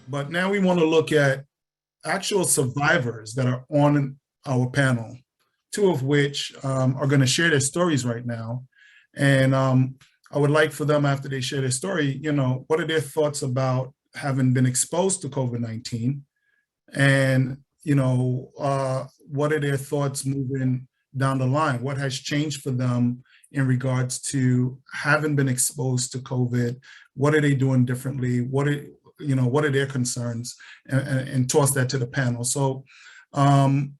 But now we want to look at actual survivors that are on our panel, two of which are going to share their stories right now. And I would like for them, after they share their story, what are their thoughts about having been exposed to COVID-19? And, what are their thoughts moving down the line? What has changed for them in regards to having been exposed to COVID? What are they doing differently? What are their concerns? And toss that to the panel. So I'm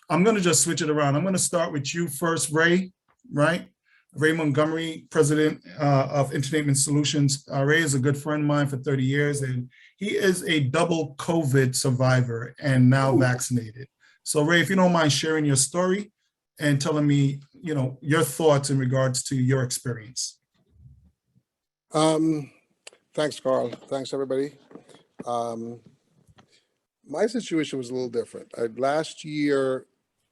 going to just switch it around. I'm going to start with you first, Ray, right? Ray Montgomery, president of Entertainment Solutions. Ray is a good friend of mine for 30 years, and he is a double COVID survivor and now vaccinated. So Ray, if you don't mind sharing your story and telling me, your thoughts in regards to your experience. Thanks, Carl. Thanks, everybody. My situation was a little different. Last year,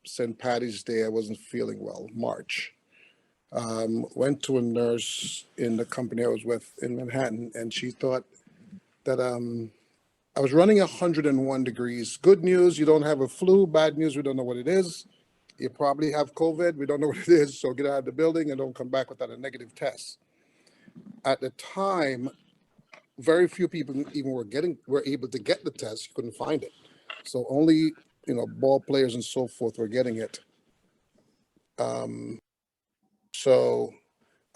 St. Patty's Day, I wasn't feeling well, March. Went to a nurse in the company I was with in Manhattan, and she thought that I was running 101 degrees. Good news, you don't have a flu. Bad news, we don't know what it is. You probably have COVID. We don't know what it is, so get out of the building and don't come back without a negative test. At the time, very few people even were able to get the test. You couldn't find it. So only, ball players and so forth were getting it. So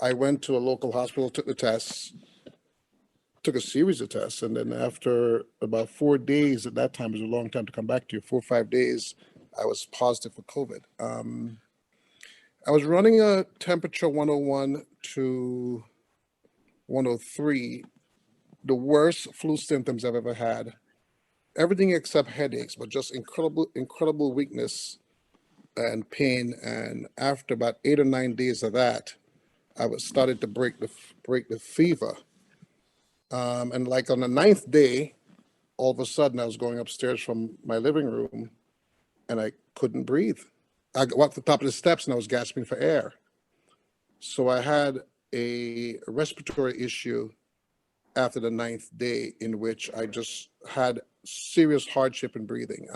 I went to a local hospital, took the tests, took a series of tests. And then after about 4 days, at that time, it was a long time to come back to you, 4 or 5 days, I was positive for COVID. I was running a temperature 101 to 103, the worst flu symptoms I've ever had. Everything except headaches, but just incredible weakness and pain. And after about 8 or 9 days of that, I was started to break the fever. And like on the 9th day, all of a sudden I was going upstairs from my living room and I couldn't breathe. I walked to the top of the steps and I was gasping for air. So I had a respiratory issue after the 9th day, in which I just had serious hardship in breathing.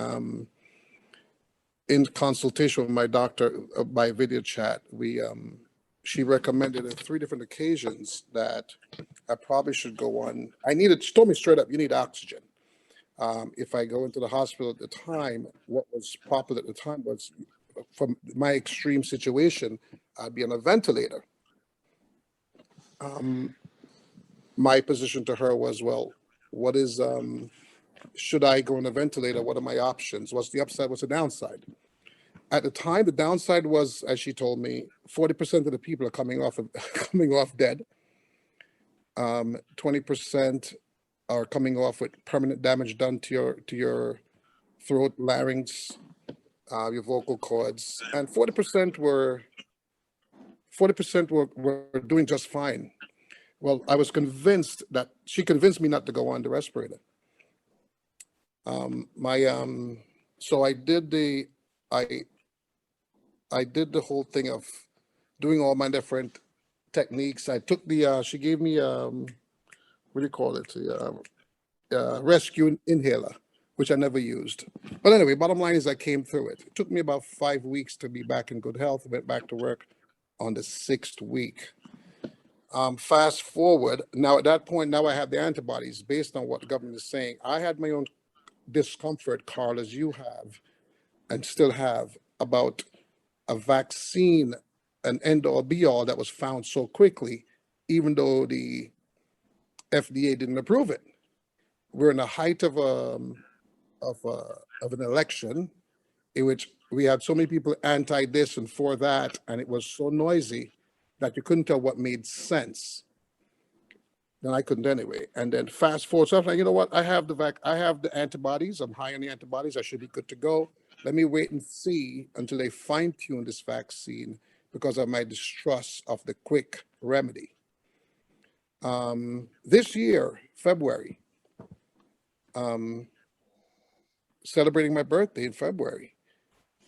In consultation with my doctor by video chat, she recommended on 3 different occasions that I probably should go on. She told me straight up, you need oxygen. If I go into the hospital at the time, what was popular at the time was, from my extreme situation, I'd be on a ventilator. My position to her was, well, what is, should I go on a ventilator? What are my options? What's the upside? What's the downside? At the time, the downside was, as she told me, 40% of the people are coming off dead. 20% are coming off with permanent damage done to your throat, larynx, your vocal cords, and 40% were doing just fine. Well, I was convinced that she convinced me not to go on the respirator. So I did the whole thing of doing all my different techniques. I took she gave me what do you call it? Rescue inhaler, which I never used. But anyway, bottom line is I came through it. It took me about 5 weeks to be back in good health. I went back to work on the 6th week. Fast forward, now at that point, now I have the antibodies based on what the government is saying. I had my own discomfort, Carl, as you have, and still have, about a vaccine, an end-all be-all that was found so quickly, even though the FDA didn't approve it. We're in the height of an election in which we had so many people anti this and for that, and it was so noisy that you couldn't tell what made sense. Then I couldn't anyway. And then fast forward, so I was like, you know what? I have the antibodies. I'm high on the antibodies. I should be good to go. Let me wait and see until they fine-tune this vaccine because of my distrust of the quick remedy. This year, February, celebrating my birthday in February,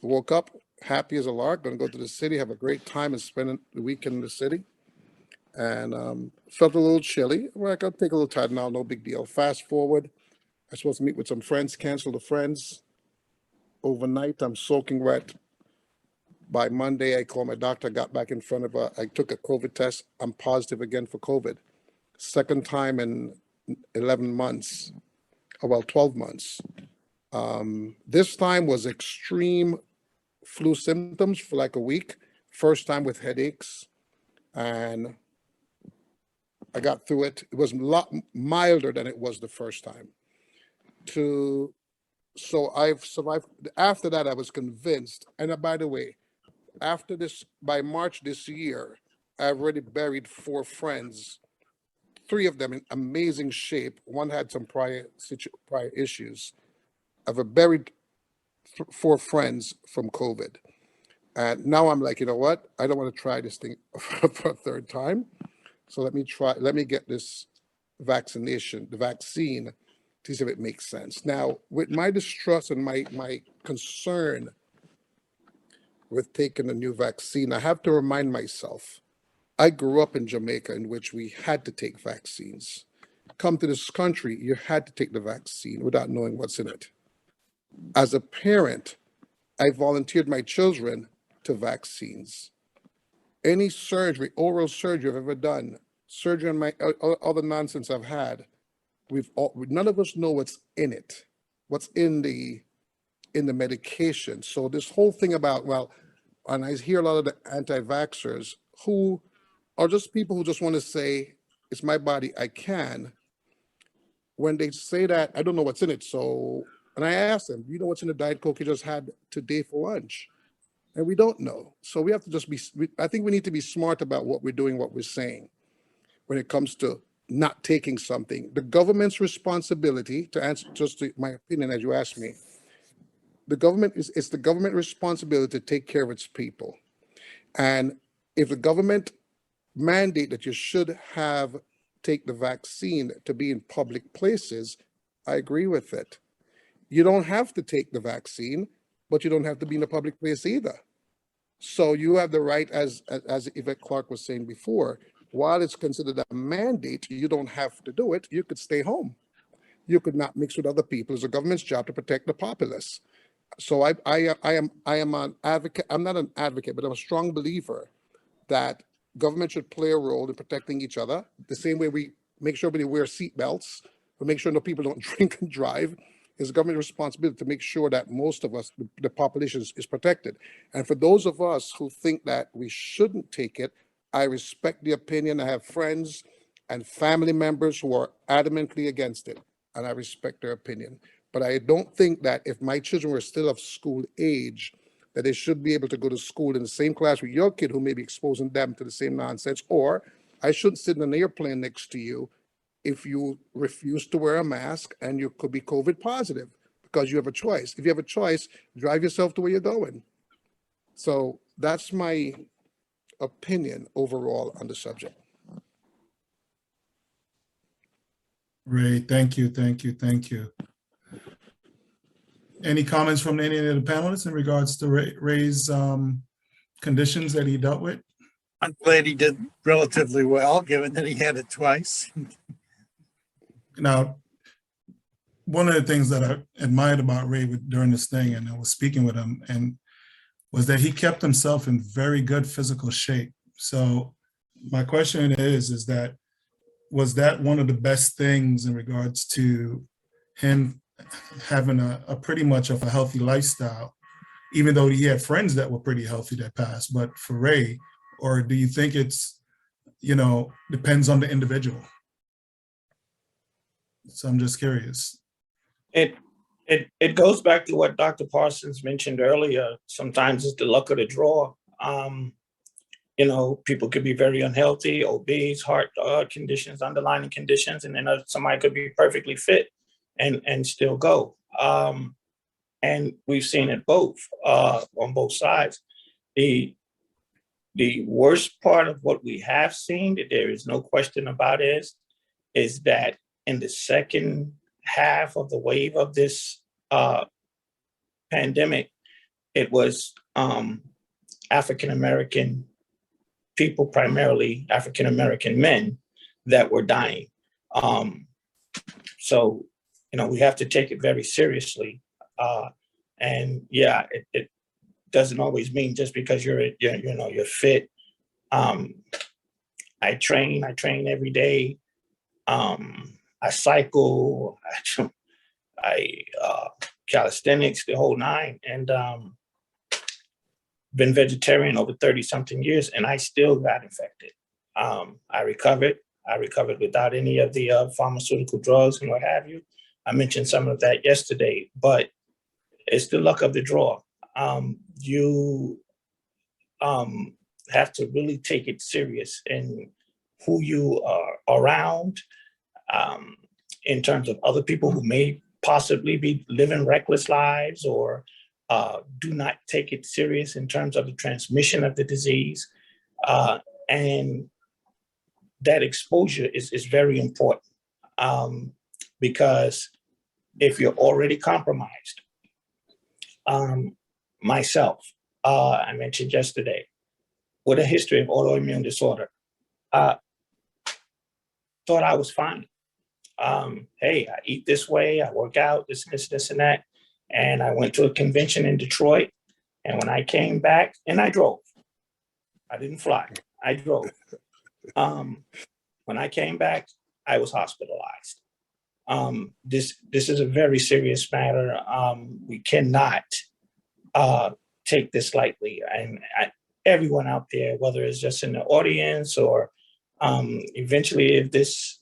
woke up happy as a lark, going to go to the city, have a great time and spend the weekend in the city. And felt a little chilly. Well, I got to take a little Tylenol, no big deal. Fast forward, I'm supposed to meet with some friends, cancel the friends. Overnight, I'm soaking wet. By Monday, I called my doctor, got back in front of her. I took a COVID test. I'm positive again for COVID. Second time in 11 months, or well, 12 months. This time was extreme flu symptoms for like a week. First time with headaches, and I got through it. It was a lot milder than it was the first time. So I've survived. After that, I was convinced. And by the way, after this, by March this year, I've already buried 4 friends. 3 of them in amazing shape. One had some prior issues. I've buried 4 friends from COVID. And now I'm like, you know what? I don't want to try this thing for a third time. So let me get this the vaccine, to see if it makes sense. Now, with my distrust and my concern with taking a new vaccine, I have to remind myself, I grew up in Jamaica in which we had to take vaccines. Come to this country, you had to take the vaccine without knowing what's in it. As a parent, I volunteered my children to vaccines. Any surgery, oral surgery I've ever done, surgery on all the nonsense I've had, none of us know what's in it, what's in the medication. So this whole thing about, well, and I hear a lot of the anti-vaxxers who are just people who just want to say, it's my body, I can. When they say that, I don't know what's in it. So, and I asked them, you know what's in the Diet Coke you just had today for lunch? And we don't know. So we have to just I think we need to be smart about what we're doing, what we're saying when it comes to not taking something. The government's responsibility, to answer just to my opinion as you asked me, it's the government responsibility to take care of its people. And if the government mandate that you should take the vaccine to be in public places, I agree with it. You don't have to take the vaccine, but you don't have to be in a public place either. So you have the right, as Yvette Clark was saying before, while it's considered a mandate, you don't have to do it. You could stay home. You could not mix with other people. It's the government's job to protect the populace. So I am an advocate. I'm not an advocate, but I'm a strong believer that government should play a role in protecting each other. The same way we make sure everybody wears seatbelts, but make sure no people don't drink and drive. It's government responsibility to make sure that most of us, the population, is protected. And for those of us who think that we shouldn't take it, I respect the opinion. I have friends and family members who are adamantly against it, and I respect their opinion. But I don't think that if my children were still of school age, that they should be able to go to school in the same class with your kid who may be exposing them to the same nonsense, or I shouldn't sit in an airplane next to you if you refuse to wear a mask and you could be COVID positive, because you have a choice. If you have a choice, drive yourself to where you're going. So that's my opinion overall on the subject. Ray, thank you. Any comments from any of the panelists in regards to Ray's conditions that he dealt with? I'm glad he did relatively well, given that he had it twice. Now, one of the things that I admired about Ray during this thing, and I was speaking with him, and was that he kept himself in very good physical shape. So my question is that, was that one of the best things in regards to him having a pretty much of a healthy lifestyle, even though he had friends that were pretty healthy that passed, but for Ray, or do you think it's, depends on the individual? So I'm just curious. It goes back to what Dr. Parsons mentioned earlier. Sometimes it's the luck of the draw. People could be very unhealthy, obese, heart conditions, underlying conditions, and then somebody could be perfectly fit and still go. And we've seen it both on both sides. The worst part of what we have seen, that there is no question about, is that in the second half of the wave of this pandemic, it was African-American people, primarily African-American men, that were dying. So we have to take it very seriously. And yeah, it doesn't always mean just because you're fit. I train every day. I cycle, I calisthenics, the whole nine, and been vegetarian over 30 something years, and I still got infected. I recovered without any of the pharmaceutical drugs and what have you. I mentioned some of that yesterday, but it's the luck of the draw. You have to really take it serious in who you are around, in terms of other people who may possibly be living reckless lives or do not take it serious in terms of the transmission of the disease. And that exposure is very important, because if you're already compromised, myself, I mentioned yesterday, with a history of autoimmune disorder, thought I was fine. Hey, I eat this way, I work out, this, and that. And I went to a convention in Detroit. And when I came back, and I drove, I didn't fly, I drove. When I came back, I was hospitalized. This is a very serious matter. We cannot take this lightly. And everyone out there, whether it's just in the audience or eventually if this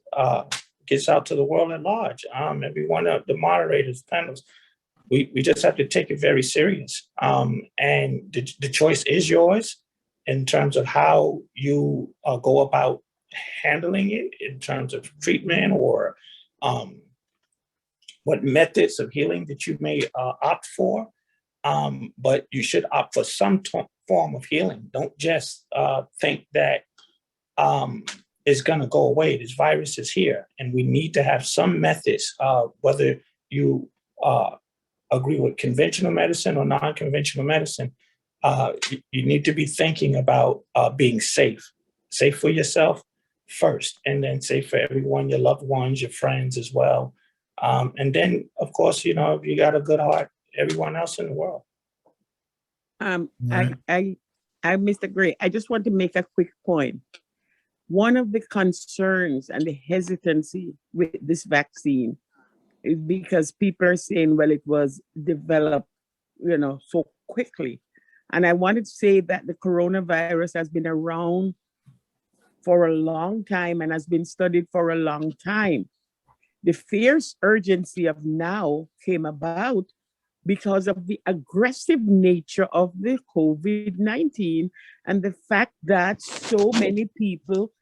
gets out to the world at large, every one of the moderators, panels, we just have to take it very serious. And the choice is yours in terms of how you go about handling it, in terms of treatment or what methods of healing that you may opt for. But you should opt for some form of healing. Don't just think that it's going to go away. This virus is here, and we need to have some methods, whether you agree with conventional medicine or non-conventional medicine. You need to be thinking about being safe for yourself first, and then safe for everyone, your loved ones, your friends as well. And then, of course, if you got a good heart, everyone else in the world. Right. I Mr. Gray, I just want to make a quick point. One of the concerns and the hesitancy with this vaccine is because people are saying, well, it was developed, so quickly. And I wanted to say that the coronavirus has been around for a long time and has been studied for a long time. The fierce urgency of now came about because of the aggressive nature of the COVID-19 and the fact that so many people,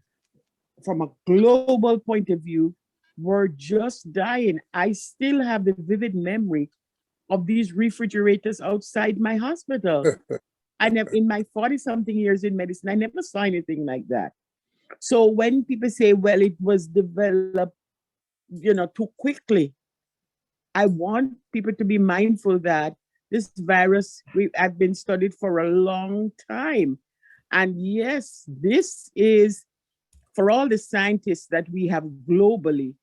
from a global point of view, were just dying. I still have the vivid memory of these refrigerators outside my hospital. I never, in my 40-something years in medicine, I never saw anything like that. So when people say, well, it was developed, too quickly, I want people to be mindful that this virus have been studied for a long time. And yes, this is, for all the scientists that we have globally,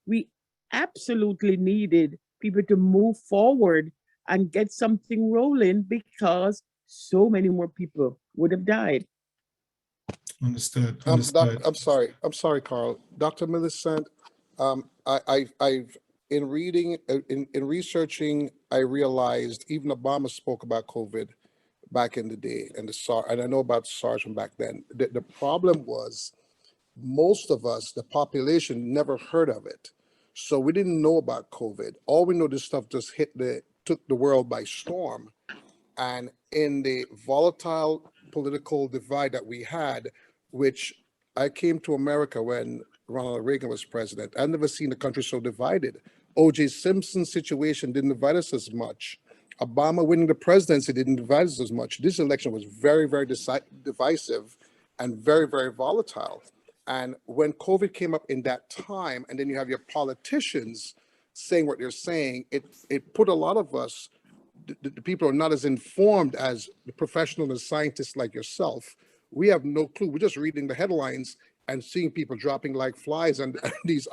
we absolutely needed people to move forward and get something rolling because so many more people would have died. Understood. I'm Understood. sorry, Carl. Dr. Millicent, I've in reading, in researching, I realized even Obama spoke about COVID back in the day, and and I know about SARS from back then. The problem was most of us, the population, never heard of it, so we didn't know about COVID. All we know, this stuff just took the world by storm, and in the volatile political divide that we had, which I came to America when Ronald Reagan was president. I've never seen the country so divided. O.J. Simpson's situation didn't divide us as much. Obama winning the presidency didn't divide us as much. This election was very, very divisive and very, very volatile. And when COVID came up in that time, and then you have your politicians saying what they're saying, it put a lot of us, the people who are not as informed as the professional and scientists like yourself. We have no clue. We're just reading the headlines and seeing people dropping like flies and these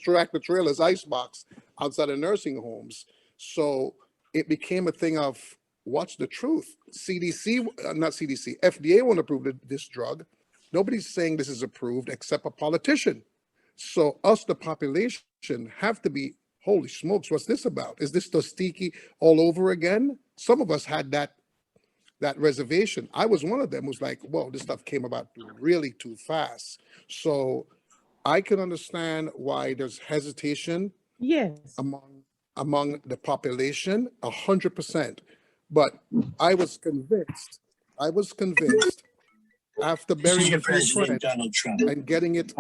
tractor trailers, icebox outside of nursing homes. So it became a thing of what's the truth? Not CDC, FDA won't approve this drug. Nobody's saying this is approved except a politician. So us, the population, have to be, holy smokes, what's this about? Is this Tostiki all over again? Some of us had that reservation. I was one of them who's like, whoa, this stuff came about really too fast. So I can understand why there's hesitation Yes. among the population, 100%. But I was convinced after burying a few friends Donald Trump. and getting it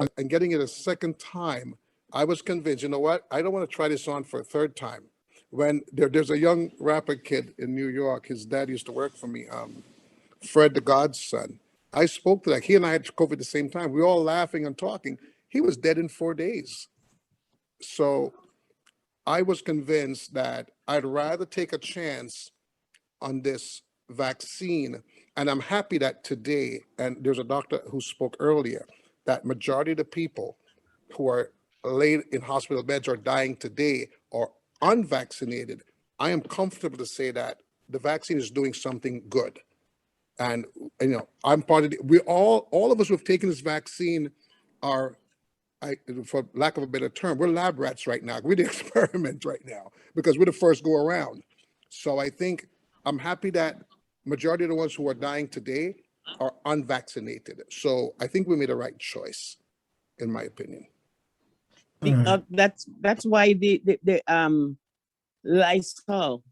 a second time, I was convinced, you know what? I don't want to try this on for a third time. When there's a young rapper kid in New York, his dad used to work for me, Fred the Godson. I spoke to that. He and I had COVID at the same time. We were all laughing and talking. He was dead in 4 days. So I was convinced that I'd rather take a chance on this vaccine. And I'm happy that today, and there's a doctor who spoke earlier, that majority of the people who are laid in hospital beds or dying today are unvaccinated. I am comfortable to say that the vaccine is doing something good. And, you know, I'm part of we all of us who have taken this vaccine are, for lack of a better term, we're lab rats right now. We're the experiment right now because we're the first go around. So I think I'm happy that majority of the ones who are dying today are unvaccinated. So I think we made a right choice, in my opinion. All right. That's why the Lysol.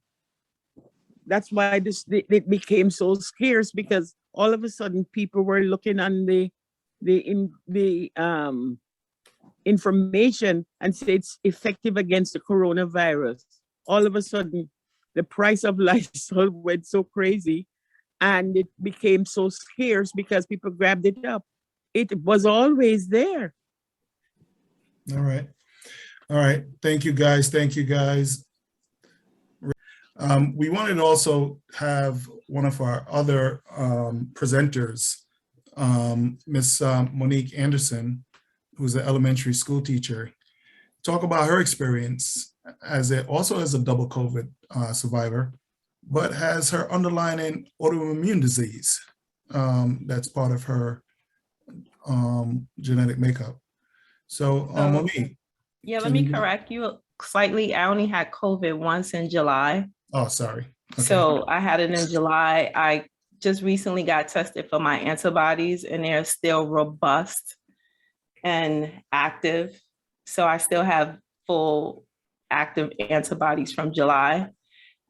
That's why it became so scarce, because all of a sudden people were looking on the information and say it's effective against the coronavirus. All of a sudden, the price of Lysol went so crazy, and it became so scarce because people grabbed it up. It was always there. All right. All right. Thank you, guys. Thank you, guys. We wanted to also have one of our other presenters, Miss Monique Anderson, who's an elementary school teacher, talk about her experience also as a double COVID survivor, but has her underlying autoimmune disease that's part of her genetic makeup. So Monique. Yeah, let me correct you slightly. I only had COVID once in July. Oh, sorry. Okay. So I had it in July. I just recently got tested for my antibodies, and they're still robust and active. So I still have full active antibodies from July.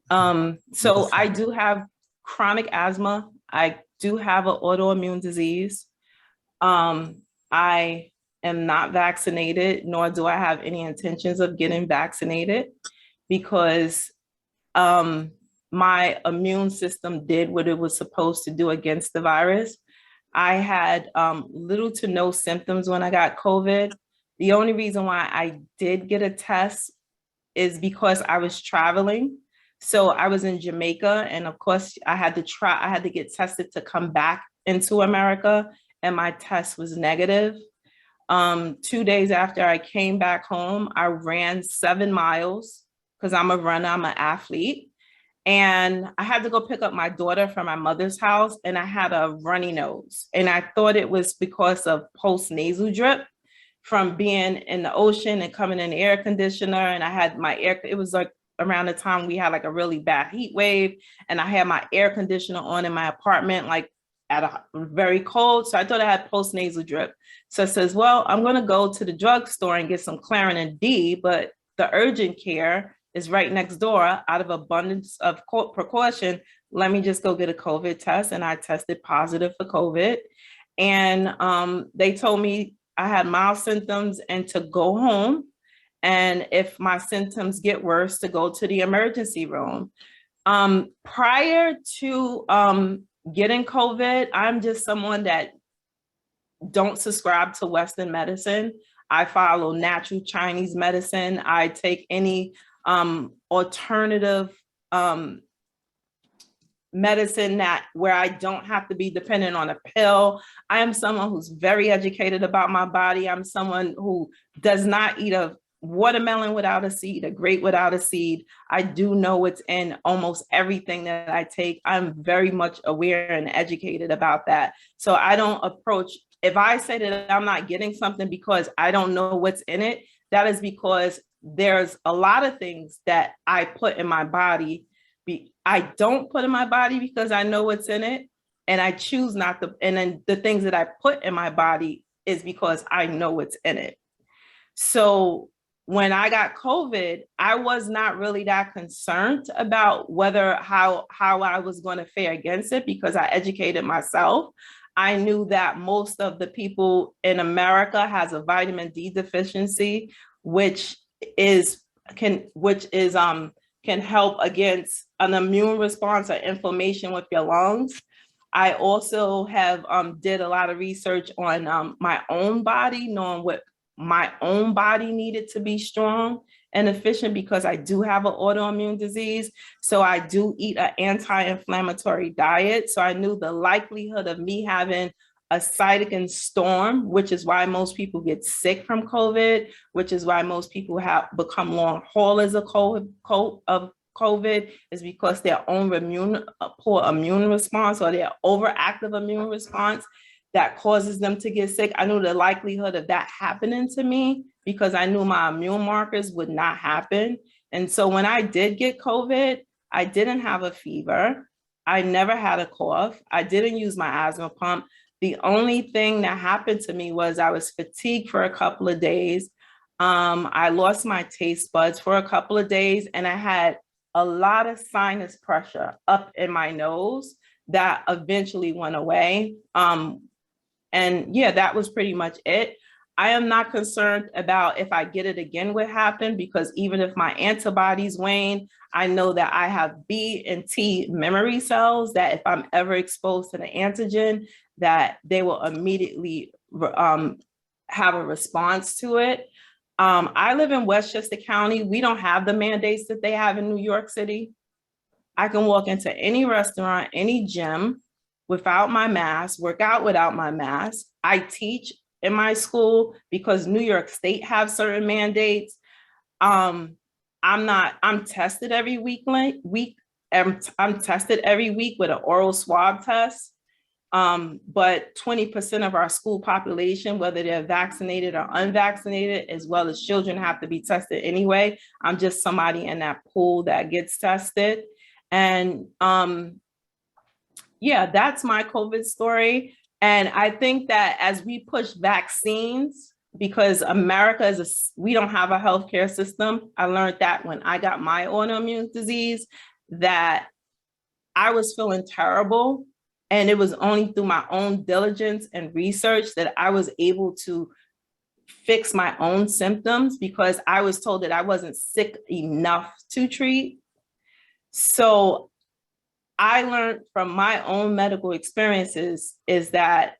So I do have chronic asthma. I do have an autoimmune disease. I am not vaccinated, nor do I have any intentions of getting vaccinated, because my immune system did what it was supposed to do against the virus. I had little to no symptoms when I got COVID. The only reason why I did get a test is because I was traveling. So I was in Jamaica, and of course I had to get tested to come back into America, and my test was negative. 2 days after I came back home, I ran 7 miles because I'm a runner, I'm an athlete. And I had to go pick up my daughter from my mother's house, and I had a runny nose. And I thought it was because of post-nasal drip from being in the ocean and coming in the air conditioner. And I had it was like around the time we had like a really bad heat wave, and I had my air conditioner on in my apartment, like at a very cold. So I thought I had post-nasal drip. So I says, well, I'm going to go to the drugstore and get some Claritin D, but the urgent care is right next door. Out of abundance of precaution, let me just go get a COVID test. And I tested positive for COVID. And they told me I had mild symptoms and to go home. And if my symptoms get worse, to go to the emergency room. Prior to getting COVID, I'm just someone that don't subscribe to Western medicine. I follow natural Chinese medicine. I take any alternative medicine that where I don't have to be dependent on a pill. I am someone who's very educated about my body. I'm someone who does not eat a watermelon without a seed, a grape without a seed. I do know what's in almost everything that I take. I'm very much aware and educated about that. So I don't approach, if I say that I'm not getting something because I don't know what's in it, that is because there's a lot of things that I put in my body. I don't put in my body because I know what's in it, and I choose not to. And then the things that I put in my body is because I know what's in it. So when I got COVID, I was not really that concerned about how I was going to fare against it because I educated myself. I knew that most of the people in America has a vitamin D deficiency, which can help against an immune response or inflammation with your lungs. I also have did a lot of research on my own body, knowing what my own body needed to be strong and efficient because I do have an autoimmune disease. So I do eat an anti-inflammatory diet. So I knew the likelihood of me having a cytokine storm, which is why most people get sick from COVID, which is why most people have become long haulers of COVID, is because their own poor immune response or their overactive immune response that causes them to get sick. I knew the likelihood of that happening to me because I knew my immune markers would not happen. And so when I did get COVID, I didn't have a fever. I never had a cough. I didn't use my asthma pump. The only thing that happened to me was I was fatigued for a couple of days. I lost my taste buds for a couple of days, and I had a lot of sinus pressure up in my nose that eventually went away. And yeah, that was pretty much it. I am not concerned about if I get it again, what happened, because even if my antibodies wane, I know that I have B and T memory cells that if I'm ever exposed to the antigen, that they will immediately have a response to it. I live in Westchester County. We don't have the mandates that they have in New York City. I can walk into any restaurant, any gym without my mask, work out without my mask. I teach in my school because New York State have certain mandates. I'm tested every week. I'm tested every week with an oral swab test. But 20% of our school population, whether they're vaccinated or unvaccinated, as well as children, have to be tested anyway. I'm just somebody in that pool that gets tested. And yeah, that's my COVID story. And I think that as we push vaccines, because America we don't have a healthcare system. I learned that when I got my autoimmune disease, that I was feeling terrible. And it was only through my own diligence and research that I was able to fix my own symptoms because I was told that I wasn't sick enough to treat. So I learned from my own medical experiences is that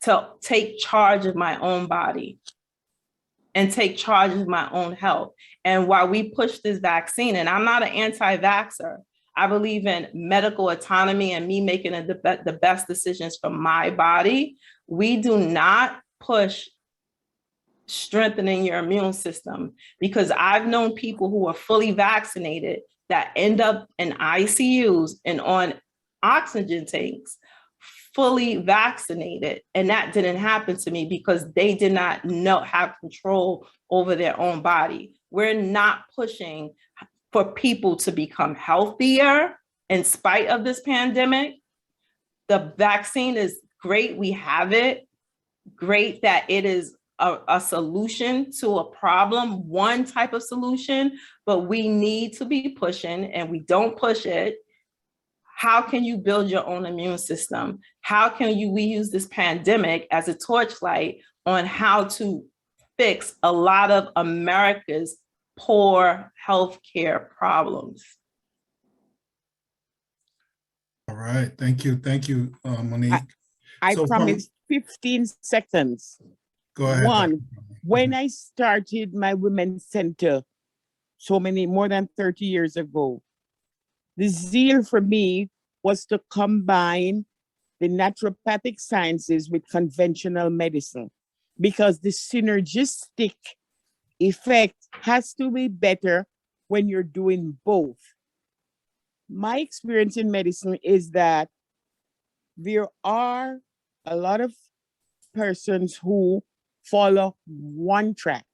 to take charge of my own body and take charge of my own health. And while we push this vaccine, and I'm not an anti-vaxxer, I believe in medical autonomy and me making the best decisions for my body. We do not push strengthening your immune system because I've known people who are fully vaccinated that end up in ICUs and on oxygen tanks, fully vaccinated. And that didn't happen to me because they did not have control over their own body. We're not pushing for people to become healthier in spite of this pandemic. The vaccine is great, we have it. Great that it is a solution to a problem, one type of solution, but we need to be pushing, and we don't push it. How can you build your own immune system? How can we use this pandemic as a torchlight on how to fix a lot of America's poor healthcare problems? All right, thank you, Monique. I So promised 15 seconds. Go ahead. One, when I started my women's center more than 30 years ago, the zeal for me was to combine the naturopathic sciences with conventional medicine, because the synergistic effect has to be better when you're doing both. My experience in medicine is that there are a lot of persons who follow one track.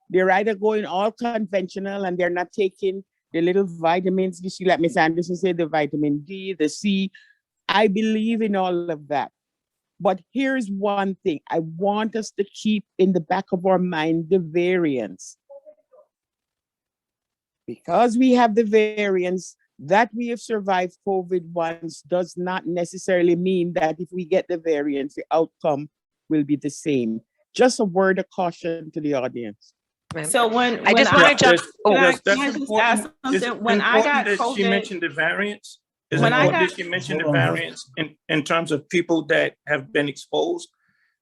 They're either going all conventional and they're not taking the little vitamins. You see, like Miss Anderson said, the vitamin D, the C. I believe in all of that. But here's one thing I want us to keep in the back of our mind: the variance. Because we have the variance, that we have survived COVID once does not necessarily mean that if we get the variance, the outcome will be the same. Just a word of caution to the audience. So when I just I- want to jump. Can I That's just ask important. It's something? When I got important that she COVID, mentioned the variance. It's When I important got- that she mentioned the Hold on. variance in terms of people that have been exposed,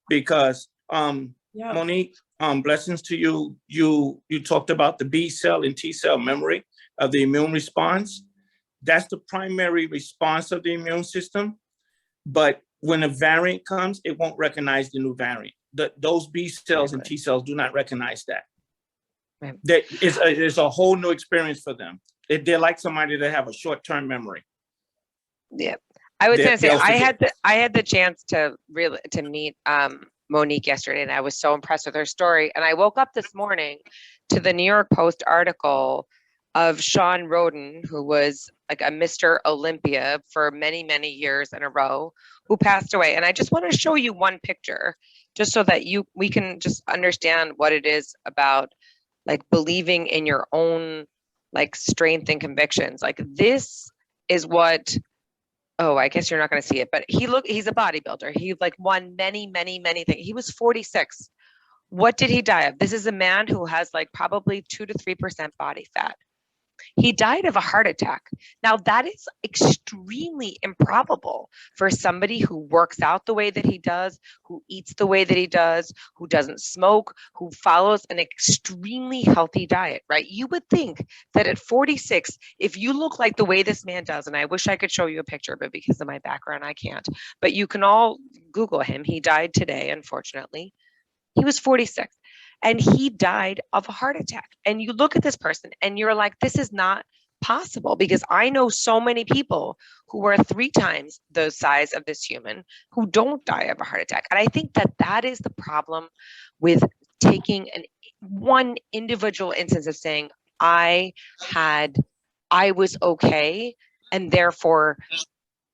because yeah, Monique, blessings to you. You talked about the B cell and T cell memory of the immune response. That's the primary response of the immune system. But when a variant comes, it won't recognize the new variant. Those B cells and T cells do not recognize that. Right. That is a whole new experience for them. They're like somebody that have a short-term memory. Yeah, I was They- going to say they'll forget. I had the chance to meet Monique yesterday, and I was so impressed with her story. And I woke up this morning to the New York Post article of Sean Roden, who was like a Mr. Olympia for many, many years in a row, who passed away. And I just want to show you one picture, just so that we can just understand what it is about, like, believing in your own, like, strength and convictions. Like, this is what, oh, I guess you're not going to see it, but he's a bodybuilder. He like won many, many, many things. He was 46. What did he die of? This is a man who has like probably 2 to 3% body fat. He died of a heart attack. Now, that is extremely improbable for somebody who works out the way that he does, who eats the way that he does, who doesn't smoke, who follows an extremely healthy diet, right? You would think that at 46, if you look like the way this man does, and I wish I could show you a picture, but because of my background, I can't. But you can all Google him. He died today, unfortunately. He was 46. And he died of a heart attack. And you look at this person and you're like, this is not possible, because I know so many people who are 3 times the size of this human who don't die of a heart attack. And I think that that is the problem with taking one individual instance of saying, I was okay, and therefore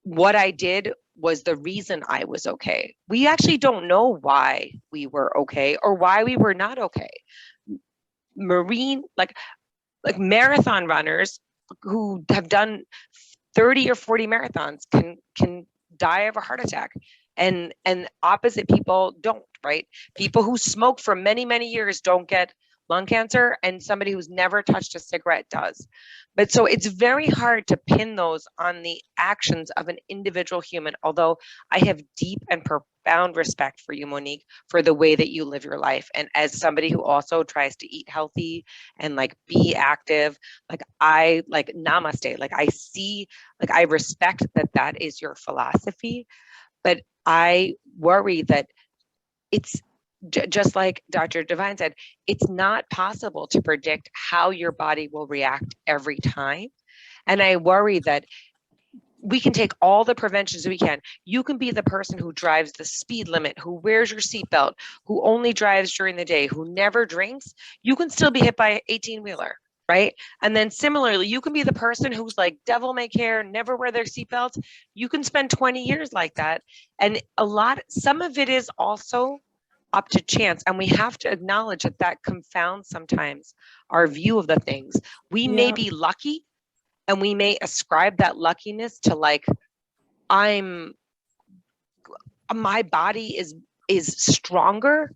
what I did was the reason I was okay. We actually don't know why we were okay or why we were not okay. Like marathon runners who have done 30 or 40 marathons can die of a heart attack, and opposite people don't, right? People who smoke for many, many years don't get lung cancer, and somebody who's never touched a cigarette does. But so it's very hard to pin those on the actions of an individual human, although I have deep and profound respect for you, Monique, for the way that you live your life. And as somebody who also tries to eat healthy and like be active, like I like namaste, like I see, like I respect that is your philosophy, but I worry that it's just like Dr. Devine said, it's not possible to predict how your body will react every time. And I worry that we can take all the preventions we can. You can be the person who drives the speed limit, who wears your seatbelt, who only drives during the day, who never drinks. You can still be hit by an 18-wheeler, right? And then similarly, you can be the person who's like devil may care, never wear their seatbelts. You can spend 20 years like that. And some of it is also up to chance, and we have to acknowledge that confounds sometimes our view of the things. We may be lucky, and we may ascribe that luckiness to like, my body is stronger.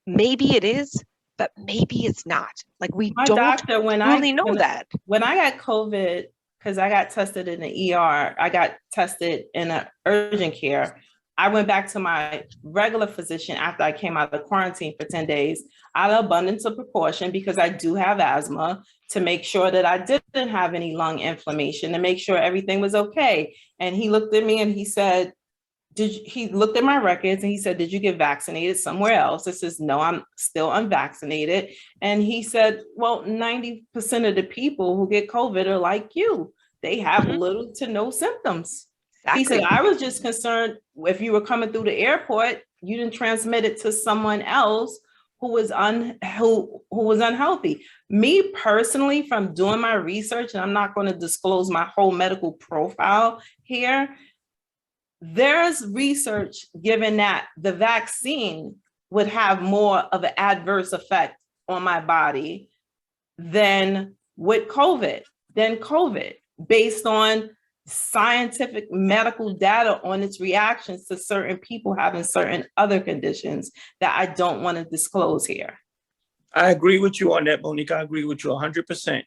Maybe it is, but maybe it's not. Like we my don't doctor, when really know that. When I got COVID, because I got tested in the ER, I got tested in an urgent care. I went back to my regular physician after I came out of quarantine for 10 days, out of abundance of proportion, because I do have asthma. to make sure that I didn't have any lung inflammation, to make sure everything was okay. And he looked at me and he said, he looked at my records and he said, did you get vaccinated somewhere else? I says, no, I'm still unvaccinated. And he said, well, 90% of the people who get COVID are like you. They have little to no symptoms. He said, I was just concerned if you were coming through the airport, you didn't transmit it to someone else who was unhealthy. Me personally, from doing my research, and I'm not going to disclose my whole medical profile here, there's research given that the vaccine would have more of an adverse effect on my body than with COVID, based on scientific medical data on its reactions to certain people having certain other conditions that I don't want to disclose here. I agree with you on that, Monique. I agree with you 100%.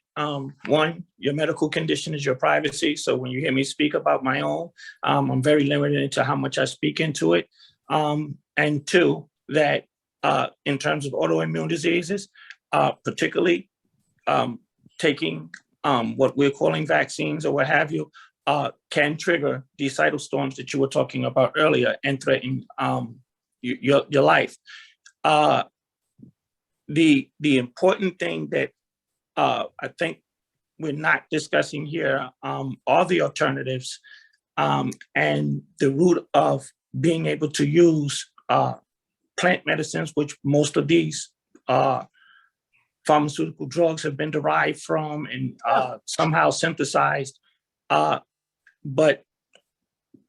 One, your medical condition is your privacy. So when you hear me speak about my own, I'm very limited into how much I speak into it. And two, that in terms of autoimmune diseases, particularly taking what we're calling vaccines or what have you, can trigger these cytostorms that you were talking about earlier and threaten your life. The important thing that I think we're not discussing here are the alternatives and the root of being able to use plant medicines, which most of these pharmaceutical drugs have been derived from and somehow synthesized. But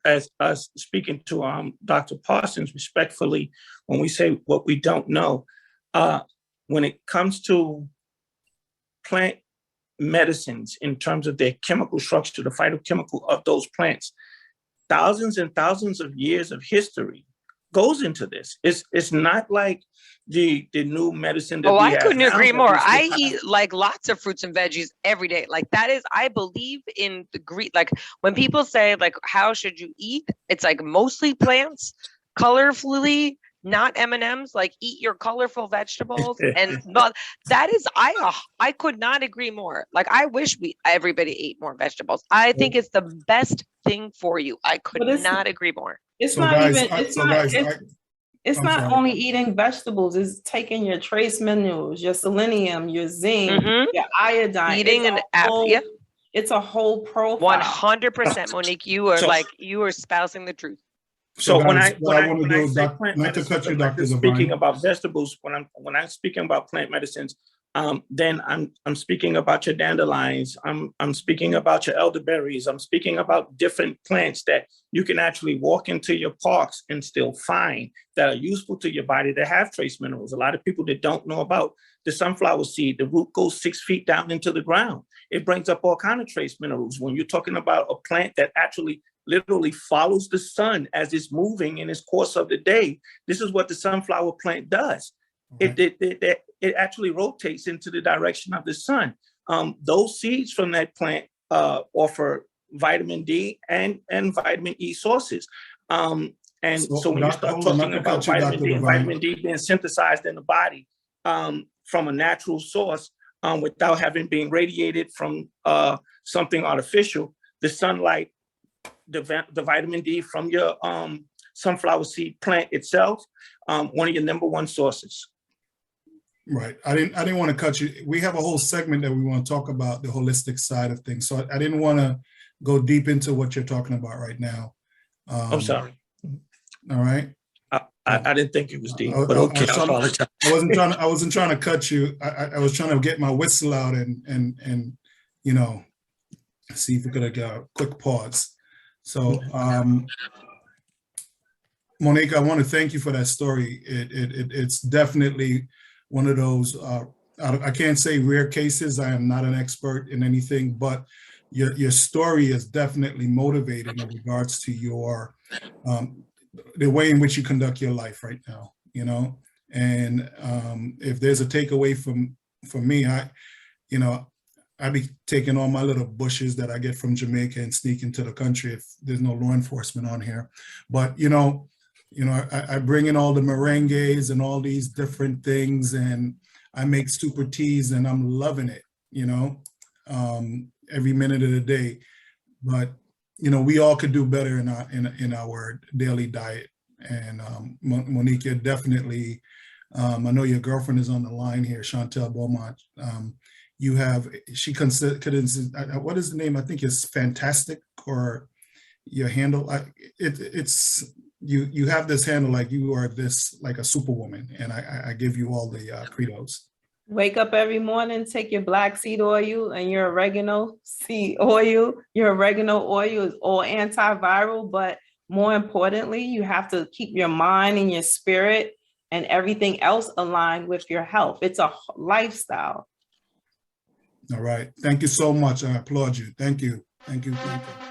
as us speaking to Dr. Parsons respectfully, when we say what we don't know, when it comes to plant medicines in terms of their chemical structure, the phytochemical of those plants, thousands and thousands of years of history goes into this. It's not like the new medicine that we I have couldn't now agree that more. we still I have. eat like lots of fruits and veggies every day. Like that is, I believe in the Greek, like when people say like, how should you eat? It's like mostly plants, colorfully, not M&Ms, like eat your colorful vegetables. And but that is, I could not agree more. Like I wish everybody ate more vegetables. I think it's the best thing for you. I could not agree more. It's So not guys, even, it's so not, guys, it's I'm not sorry. only eating vegetables, it's taking your trace minerals, your selenium, your zinc, your iodine. Eating It's it's a whole profile. 100%, Monique. You are you are espousing the truth. So when guys, I want to do is say not plant to medicines, cut you, I'm not Dr. just speaking Devine. about vegetables. When I'm speaking about plant medicines, then I'm speaking about your dandelions. I'm speaking about your elderberries. I'm speaking about different plants that you can actually walk into your parks and still find that are useful to your body that have trace minerals. A lot of people that don't know about the sunflower seed, the root goes 6 feet down into the ground. It brings up all kinds of trace minerals. When you're talking about a plant that actually literally follows the sun as it's moving in its course of the day, this is what the sunflower plant does. Okay. It actually rotates into the direction of the sun. Those seeds from that plant offer vitamin D and vitamin E sources. And so when you start talking about vitamin D and vitamin D being synthesized in the body from a natural source without having been radiated from something artificial, the sunlight, the vitamin D from your sunflower seed plant itself, one of your number one sources. Right. I didn't want to cut you. We have a whole segment that we want to talk about the holistic side of things. So I didn't want to go deep into what you're talking about right now. I'm sorry. All right. I didn't think it was deep, but okay. I wasn't trying to cut you. I was trying to get my whistle out and you know, see if we could get a quick pause. So Monique, I want to thank you for that story. It's definitely one of those, I can't say rare cases. I am not an expert in anything, but your story is definitely motivating in regards to your, the way in which you conduct your life right now, you know? And if there's a takeaway from me, I'd be taking all my little bushes that I get from Jamaica and sneak into the country if there's no law enforcement on here. But, I bring in all the merengues and all these different things, and I make super teas, and I'm loving it. you know, every minute of the day. But, you know, we all could do better in our daily diet. And Monique, you're definitely, I know your girlfriend is on the line here, Chantel Beaumont. You have, she considers, what is the name? I think it's Fantastic, or your handle. It's you have this handle like you are this, like a superwoman, and I give you all the kudos. Wake up every morning, take your black seed oil and your oregano seed oil. Your oregano oil is all antiviral, but more importantly, you have to keep your mind and your spirit and everything else aligned with your health. It's a lifestyle. All right. Thank you so much. I applaud you. Thank you. Thank you. Thank you.